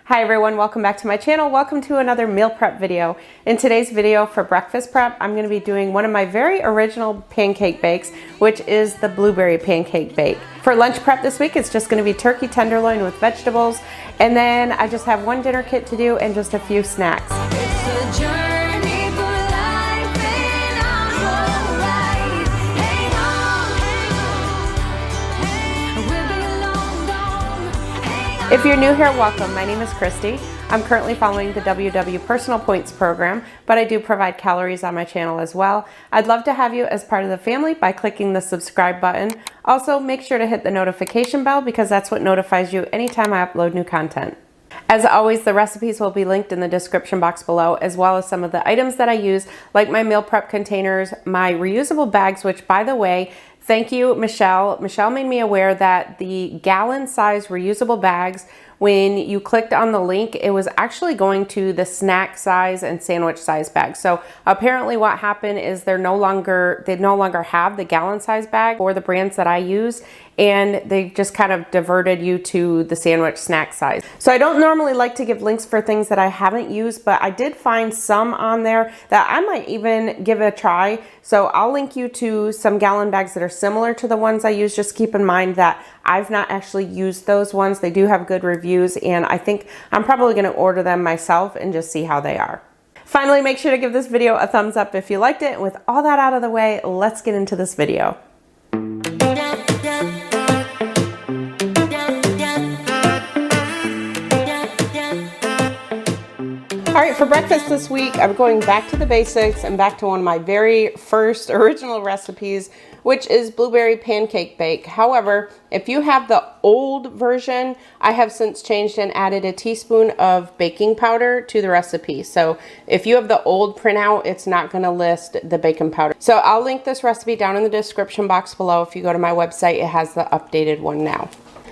Hi everyone, welcome back to my channel. Welcome to another meal prep video. In today's video for breakfast prep, I'm going to be doing one of my very original pancake bakes, which is the blueberry pancake bake. For lunch prep this week, it's just going to be turkey tenderloin with vegetables, and then I just have one dinner kit to do and just a few snacks. It's a journey for life and I'm alright. Hang on, we'll be long gone. Hang on. If you're new here, welcome. My name is Kristi. I'm currently following the WW Personal Points program, but I do provide calories on my channel as well. I'd love to have you as part of the family by clicking the subscribe button. Also, make sure to hit the notification bell because that's what notifies you anytime I upload new content. As always, the recipes will be linked in the description box below, as well as some of the items that I use, like my meal prep containers, my reusable bags, which, by the way, thank you, Michelle. Michelle made me aware that the gallon size reusable bags, when you clicked on the link, it was actually going to the snack size and sandwich size bags. So apparently what happened is they no longer have the gallon size bag for the brands that I use, and they just kind of diverted you to the sandwich snack size. So I don't normally like to give links for things that I haven't used, but I did find some on there that I might even give a try. So I'll link you to some gallon bags that are similar to the ones I use. Just keep in mind that I've not actually used those ones. They do have good reviews, and I think I'm probably going to order them myself and just see how they are. Finally, make sure to give this video a thumbs up if you liked it. And with all that out of the way, let's get into this video. All right, for breakfast this week, I'm going back to the basics and back to one of my very first original recipes, which is blueberry pancake bake. However, if you have the old version, I have since changed and added a teaspoon of baking powder to the recipe. So if you have the old printout, it's not going to list the baking powder. So I'll link this recipe down in the description box below. If you go to my website, it has the updated one now.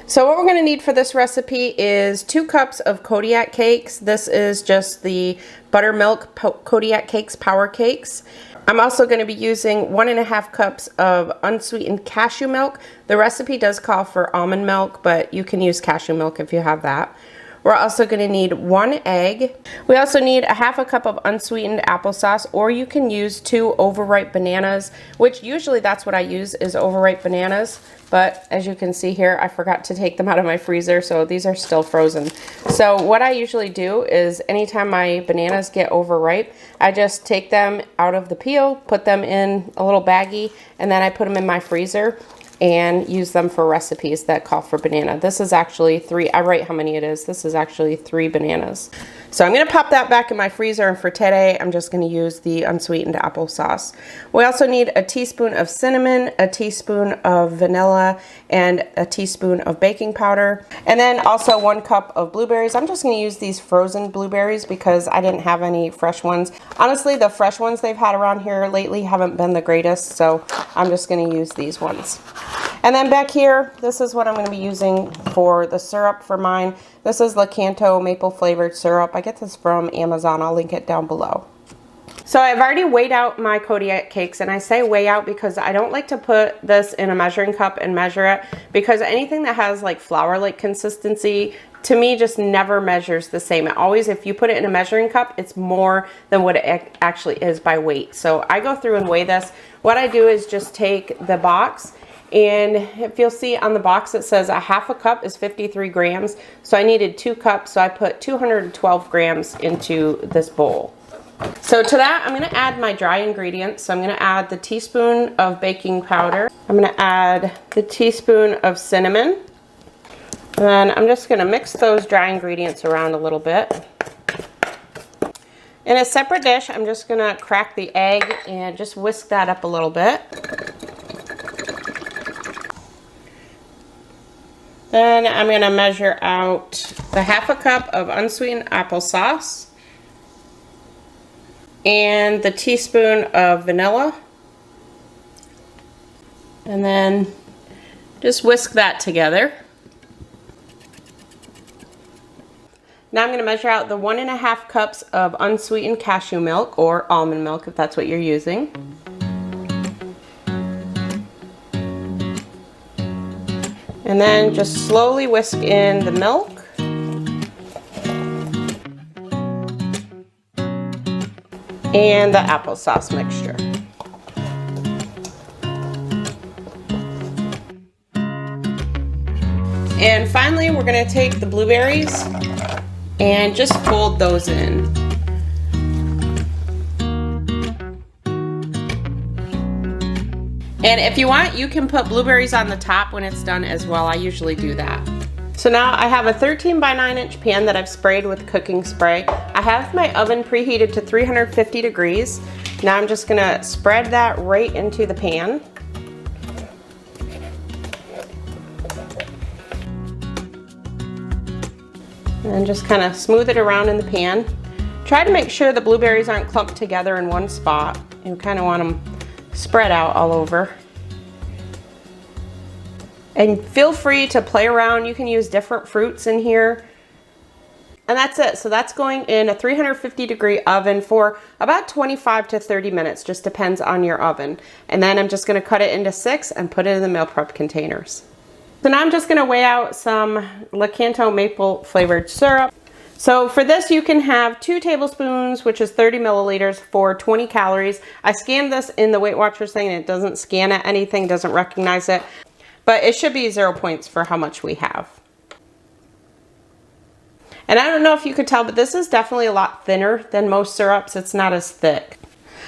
So what we're going to need for this recipe is 2 cups of Kodiak cakes. This is just the buttermilk Kodiak cakes, power cakes. I'm also going to be using 1.5 cups of unsweetened cashew milk. The recipe does call for almond milk, but you can use cashew milk if you have that. We're also going to need 1 egg. We also need 1/2 cup of unsweetened applesauce, or you can use 2 overripe bananas, which usually that's what I use, is overripe bananas. But as you can see here, I forgot to take them out of my freezer, so these are still frozen. So what I usually do is anytime my bananas get overripe, I just take them out of the peel, put them in a little baggie, and then I put them in my freezer and use them for recipes that call for banana. This is actually 3, I write how many it is. This is actually 3 bananas. So I'm going to pop that back in my freezer, and for today I'm just going to use the unsweetened applesauce. We also need a teaspoon of cinnamon, a teaspoon of vanilla, and a teaspoon of baking powder. And then also 1 cup of blueberries. I'm just going to use these frozen blueberries because I didn't have any fresh ones. Honestly, the fresh ones they've had around here lately haven't been the greatest, so I'm just going to use these ones. And then back here, this is what I'm going to be using for the syrup for mine. This is Lakanto maple flavored syrup. I get this from Amazon. I'll link it down below. So I've already weighed out my Kodiak cakes, and I say weigh out because I don't like to put this in a measuring cup and measure it, because anything that has like flour-like consistency to me just never measures the same. It always, if you put it in a measuring cup, it's more than what it actually is by weight. So I go through and weigh this. What I do is just take the box, and if you'll see on the box, it says 1/2 cup is 53 grams. So I needed 2 cups, so I put 212 grams into this bowl. So to that, I'm going to add my dry ingredients. So I'm going to add the teaspoon of baking powder. I'm going to add the teaspoon of cinnamon. And then I'm just going to mix those dry ingredients around a little bit. In a separate dish, I'm just going to crack the egg and just whisk that up a little bit. Then I'm going to measure out the 1/2 cup of unsweetened applesauce and the teaspoon of vanilla. And then just whisk that together. Now I'm going to measure out the 1.5 cups of unsweetened cashew milk, or almond milk if that's what you're using. And then just slowly whisk in the milk. and the applesauce mixture. And finally, we're gonna take the blueberries and just fold those in. And if you want, you can put blueberries on the top when it's done as well. I usually do that. So now I have a 13 by 9 inch pan that I've sprayed with cooking spray. I have my oven preheated to 350 degrees. Now I'm just gonna spread that right into the pan. And just kind of smooth it around in the pan. Try to make sure the blueberries aren't clumped together in one spot. You kind of want them spread out all over. And feel free to play around. You can use different fruits in here. And that's it. So that's going in a 350 degree oven for about 25 to 30 minutes. Just depends on your oven. And then I'm just going to cut it into 6 and put it in the meal prep containers. So now I'm just going to weigh out some Lakanto maple flavored syrup. So for this, you can have 2 tablespoons, which is 30 milliliters for 20 calories. I scanned this in the Weight Watchers thing and it doesn't scan at anything, doesn't recognize it, but it should be 0 points for how much we have. And I don't know if you could tell, but this is definitely a lot thinner than most syrups. It's not as thick.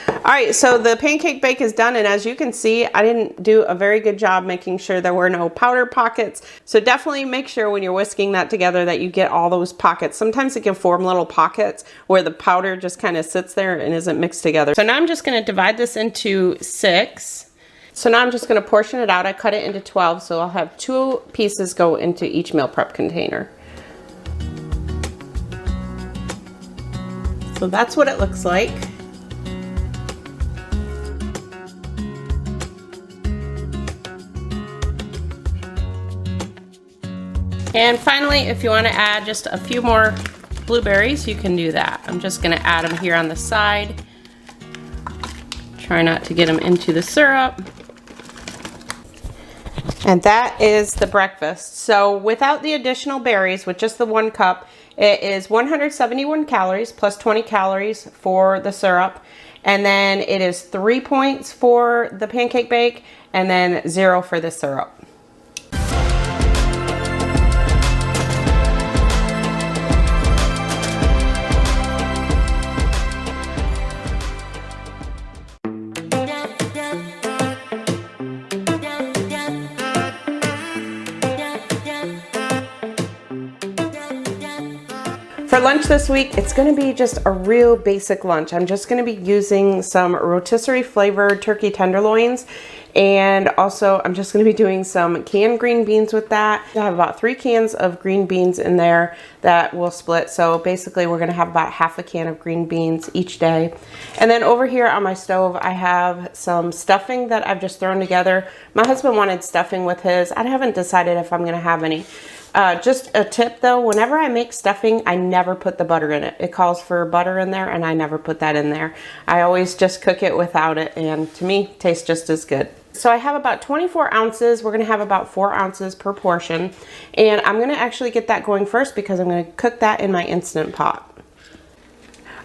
All right, so the pancake bake is done, and as you can see, I didn't do a very good job making sure there were no powder pockets. So definitely make sure when you're whisking that together that you get all those pockets. Sometimes it can form little pockets where the powder just kind of sits there and isn't mixed together. So now I'm just gonna divide this into 6. So now I'm just gonna portion it out. I cut it into 12, so I'll have 2 pieces go into each meal prep container. So that's what it looks like. And finally, if you want to add just a few more blueberries, you can do that. I'm just going to add them here on the side. Try not to get them into the syrup. And that is the breakfast. So without the additional berries, with just the 1 cup, it is 171 calories plus 20 calories for the syrup. And then it is 3 points for the pancake bake and then 0 for the syrup. For lunch this week, it's going to be just a real basic lunch. I'm just going to be using some rotisserie flavored turkey tenderloins, and also I'm just going to be doing some canned green beans with that. I have about 3 cans of green beans in there that will split. So basically we're going to have about half a can of green beans each day. And then over here on my stove, I have some stuffing that I've just thrown together. My husband wanted stuffing with his. I haven't decided if I'm going to have any. Just a tip though, whenever I make stuffing, I never put the butter in it. It calls for butter in there and I never put that in there. I always just cook it without it, and to me, it tastes just as good. So I have about 24 ounces. We're gonna have about 4 ounces per portion. And I'm gonna actually get that going first because I'm gonna cook that in my Instant Pot.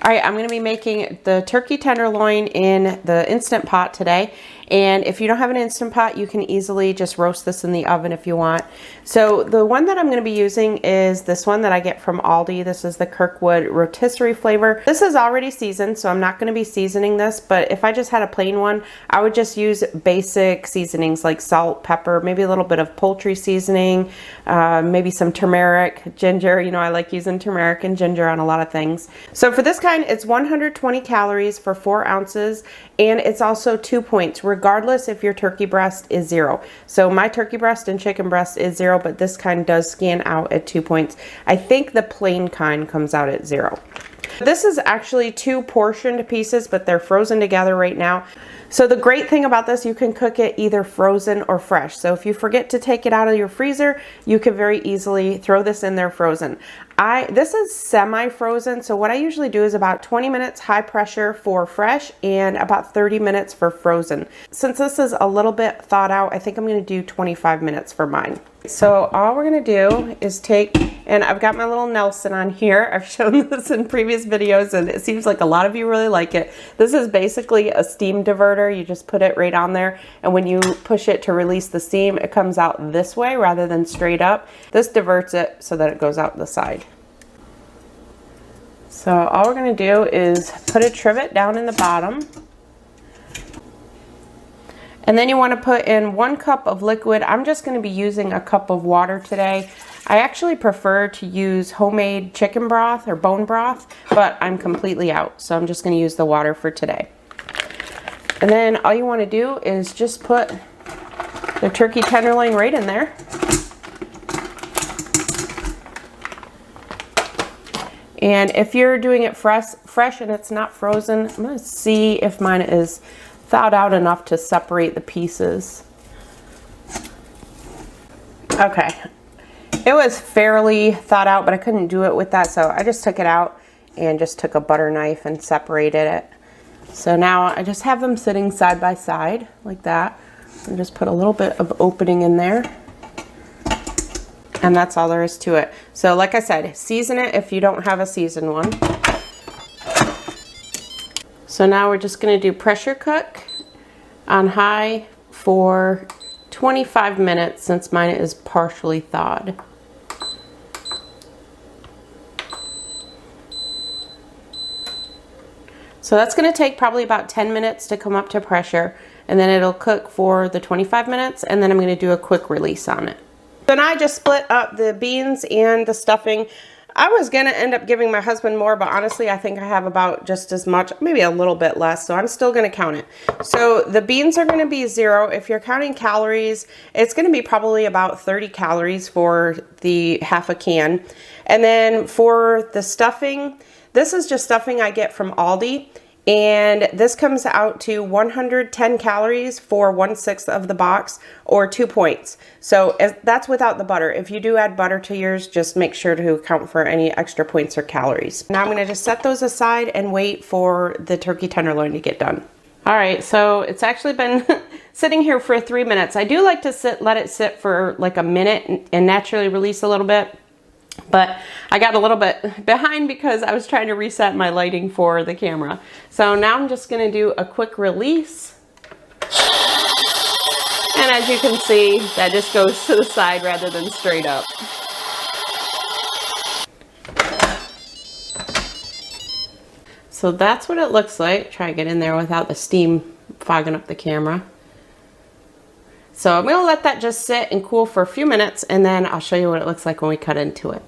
All right, I'm gonna be making the turkey tenderloin in the Instant Pot today. And if you don't have an Instant Pot, you can easily just roast this in the oven if you want. So the one that I'm going to be using is this one that I get from Aldi. This is the Kirkwood rotisserie flavor. This is already seasoned, so I'm not going to be seasoning this, but if I just had a plain one, I would just use basic seasonings like salt, pepper, maybe a little bit of poultry seasoning, maybe some turmeric, ginger. You know, I like using turmeric and ginger on a lot of things. So for this kind, it's 120 calories for 4 ounces, and it's also 2 points, regardless if your turkey breast is 0. So my turkey breast and chicken breast is 0, but this kind does scan out at 2 points. I think the plain kind comes out at 0. This is actually 2 portioned pieces, but they're frozen together right now. So the great thing about this, you can cook it either frozen or fresh. So if you forget to take it out of your freezer, you can very easily throw this in there frozen. This is semi-frozen, so what I usually do is about 20 minutes high pressure for fresh and about 30 minutes for frozen. Since this is a little bit thawed out, I think I'm going to do 25 minutes for mine. So all we're gonna do is take, and I've got my little Nelson on here. I've shown this in previous videos and it seems like a lot of you really like it. This is basically a steam diverter. You just put it right on there, and when you push it to release the steam, it comes out this way rather than straight up. This diverts it so that it goes out the side. So all we're gonna do is put a trivet down in the bottom. And then you want to put in 1 cup of liquid. I'm just going to be using a cup of water today. I actually prefer to use homemade chicken broth or bone broth, but I'm completely out. So I'm just going to use the water for today. And then all you want to do is just put the turkey tenderloin right in there. And if you're doing it fresh and it's not frozen, I'm going to see if mine is thawed out enough to separate the pieces. Okay, it was fairly thawed out, but I couldn't do it with that, so I just took it out and just took a butter knife and separated it. So now I just have them sitting side by side like that, and just put a little bit of opening in there, and that's all there is to it. So like I said, season it if you don't have a seasoned one. So now we're just going to do pressure cook on high for 25 minutes since mine is partially thawed. So that's going to take probably about 10 minutes to come up to pressure, and then it'll cook for the 25 minutes, and then I'm going to do a quick release on it. Then I just split up the beans and the stuffing. I was going to end up giving my husband more, but honestly, I think I have about just as much, maybe a little bit less, so I'm still going to count it. So the beans are going to be 0. If you're counting calories, it's going to be probably about 30 calories for the half a can. And then for the stuffing, this is just stuffing I get from Aldi. And this comes out to 110 calories for 1/6 of the box, or 2 points. So that's without the butter. If you do add butter to yours, just make sure to account for any extra points or calories. Now I'm going to just set those aside and wait for the turkey tenderloin to get done. All right, so it's actually been sitting here for 3 minutes. I do like to let it sit for like a minute and naturally release a little bit. But I got a little bit behind because I was trying to reset my lighting for the camera. So now I'm just going to do a quick release. And as you can see, that just goes to the side rather than straight up. So that's what it looks like. Try to get in there without the steam fogging up the camera. So I'm going to let that just sit and cool for a few minutes, and then I'll show you what it looks like when we cut into it.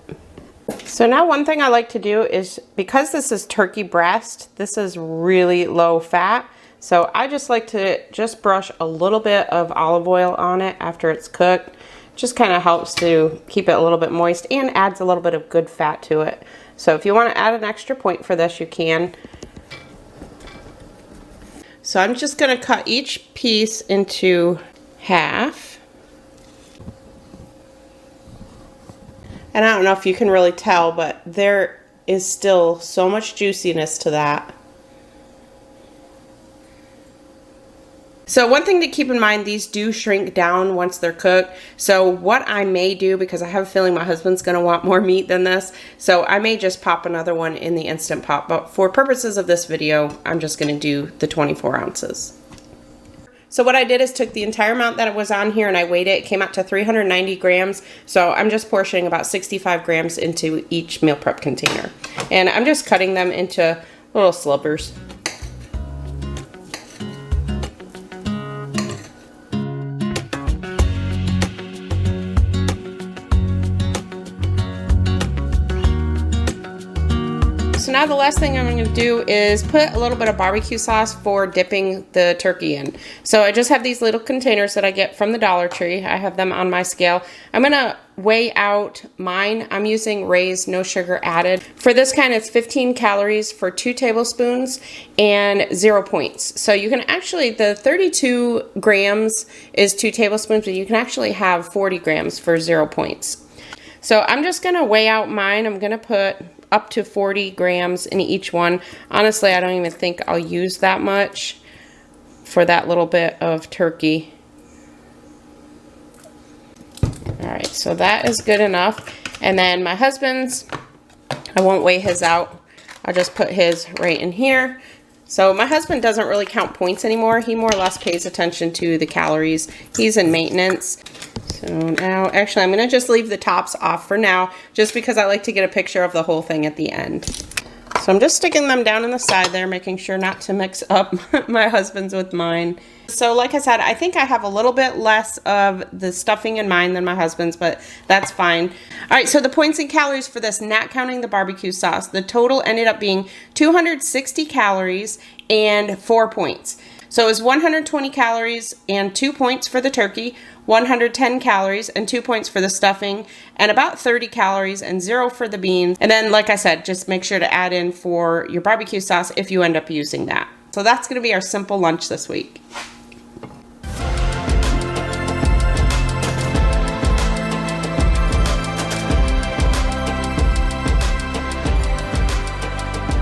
So now one thing I like to do is, because this is turkey breast, this is really low fat. So I just like to just brush a little bit of olive oil on it after it's cooked. Just kind of helps to keep it a little bit moist and adds a little bit of good fat to it. So if you want to add an extra point for this, you can. So I'm just going to cut each piece into half. And I don't know if you can really tell, but there is still so much juiciness to that. So one thing to keep in mind, these do shrink down once they're cooked. So what I may do, because I have a feeling my husband's going to want more meat than this, so I may just pop another one in the Instant Pot. But for purposes of this video, I'm just going to do the 24 ounces. So what I did is took the entire amount that was on here and I weighed it. It came out to 390 grams. So I'm just portioning about 65 grams into each meal prep container. And I'm just cutting them into little slivers. So now the last thing I'm going to do is put a little bit of barbecue sauce for dipping the turkey in. So I just have these little containers that I get from the Dollar Tree. I have them on my scale. I'm going to weigh out mine. I'm using Ray's no sugar added. For this kind, it's 15 calories for 2 tablespoons and 0 points. So you can actually, the 32 grams is 2 tablespoons, but you can actually have 40 grams for 0 points. So I'm just going to weigh out mine. I'm going to put up to 40 grams in each one. Honestly, I don't even think I'll use that much for that little bit of turkey. All right, so that is good enough. And then my husband's, I won't weigh his out. I'll just put his right in here. So my husband doesn't really count points anymore. He more or less pays attention to the calories. He's in maintenance. So now, actually, I'm going to just leave the tops off for now, just because I like to get a picture of the whole thing at the end. So I'm just sticking them down on the side there, making sure not to mix up my husband's with mine. So like I said, I think I have a little bit less of the stuffing in mine than my husband's, but that's fine. All right, so the points and calories for this, not counting the barbecue sauce, the total ended up being 260 calories and 4 points. So it was 120 calories and 2 points for the turkey, 110 calories and 2 points for the stuffing, and about 30 calories and 0 for the beans. And then, like I said, just make sure to add in for your barbecue sauce if you end up using that. So that's going to be our simple lunch this week.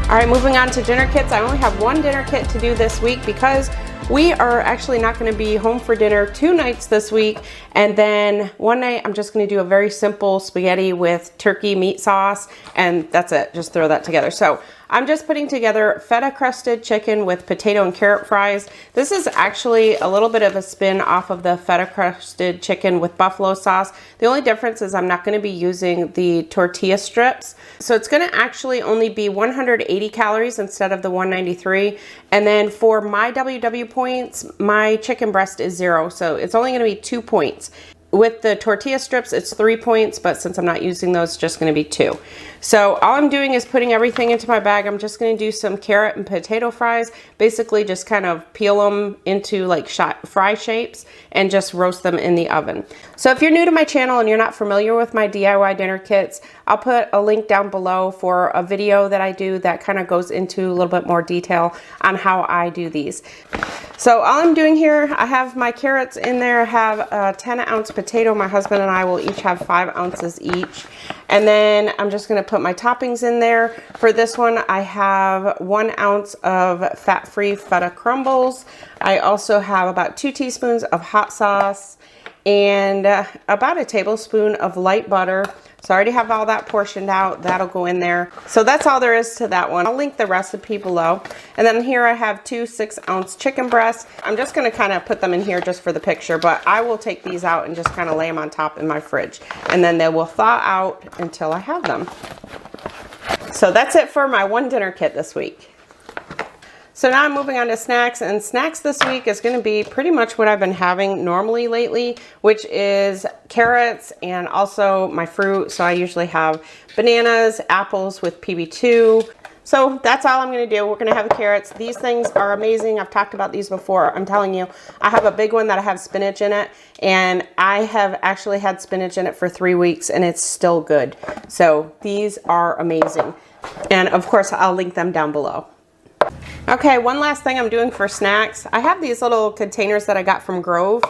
All right, moving on to dinner kits. I only have one dinner kit to do this week because we are actually not going to be home for dinner 2 nights this week. And then one night I'm just going to do a very simple spaghetti with turkey meat sauce, and that's it. Just throw that together. So I'm just putting together feta crusted chicken with potato and carrot fries. This is actually a little bit of a spin off of the feta crusted chicken with buffalo sauce. The only difference is I'm not going to be using the tortilla strips. So it's going to actually only be 180 calories instead of the 193. And then for my WW points, my chicken breast is 0. So it's only going to be 2 points. With the tortilla strips, it's 3 points, but since I'm not using those, it's just going to be 2. So all I'm doing is putting everything into my bag. I'm just going to do some carrot and potato fries. Basically, just kind of peel them into like fry shapes and just roast them in the oven. So if you're new to my channel and you're not familiar with my DIY dinner kits, I'll put a link down below for a video that I do that kind of goes into a little bit more detail on how I do these. So all I'm doing here, I have my carrots in there. I have a 10-ounce potato. My husband and I will each have 5 ounces each. And then I'm just going to put my toppings in there. For this one, I have 1 ounce of fat-free feta crumbles. I also have about 2 teaspoons of hot sauce and about a tablespoon of light butter. So I already have all that portioned out. That'll go in there. So that's all there is to that one. I'll link the recipe below. And then here I have 2 6-ounce chicken breasts. I'm just going to kind of put them in here just for the picture, but I will take these out and just kind of lay them on top in my fridge. And then they will thaw out until I have them. So that's it for my one dinner kit this week. So now I'm moving on to snacks, and snacks this week is going to be pretty much what I've been having normally lately, which is carrots and also my fruit. So I usually have bananas, apples with PB2. So that's all I'm going to do. We're going to have carrots. These things are amazing. I've talked about these before. I'm telling you, I have a big one that I have spinach in it, and I have actually had spinach in it for 3 weeks and it's still good. So these are amazing. And of course, I'll link them down below. Okay, one last thing I'm doing for snacks. I have these little containers that I got from Grove.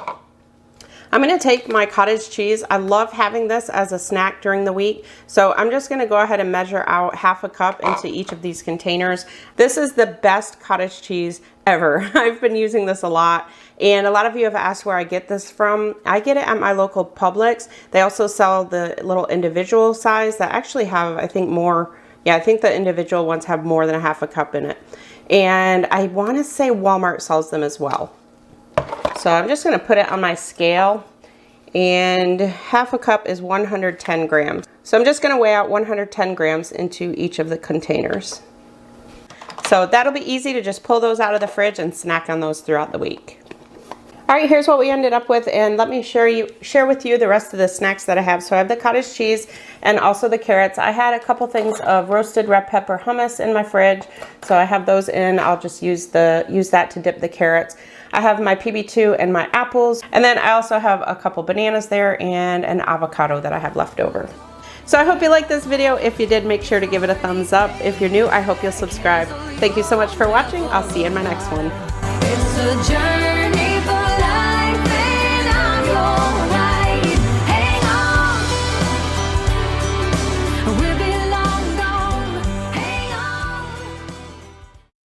I'm going to take my cottage cheese. I love having this as a snack during the week. So I'm just going to go ahead and measure out 1/2 cup into each of these containers. This is the best cottage cheese ever. I've been using this a lot. And a lot of you have asked where I get this from. I get it at my local Publix. They also sell the little individual size that actually have, I think, more. Yeah, I think the individual ones have more than 1/2 cup in it. And I want to say Walmart sells them as well. So I'm just going to put it on my scale, and 1/2 cup is 110 grams. So I'm just going to weigh out 110 grams into each of the containers. So that'll be easy to just pull those out of the fridge and snack on those throughout the week. All right, here's what we ended up with, and let me share with you the rest of the snacks that I have. So I have the cottage cheese and also the carrots. I had a couple things of roasted red pepper hummus in my fridge, so I have those in. I'll just use that to dip the carrots. I have my PB2 and my apples, and then I also have a couple bananas there and an avocado that I have left over. So I hope you liked this video. If you did, make sure to give it a thumbs up. If you're new, I hope you'll subscribe. Thank you so much for watching. I'll see you in my next one. It's a journey.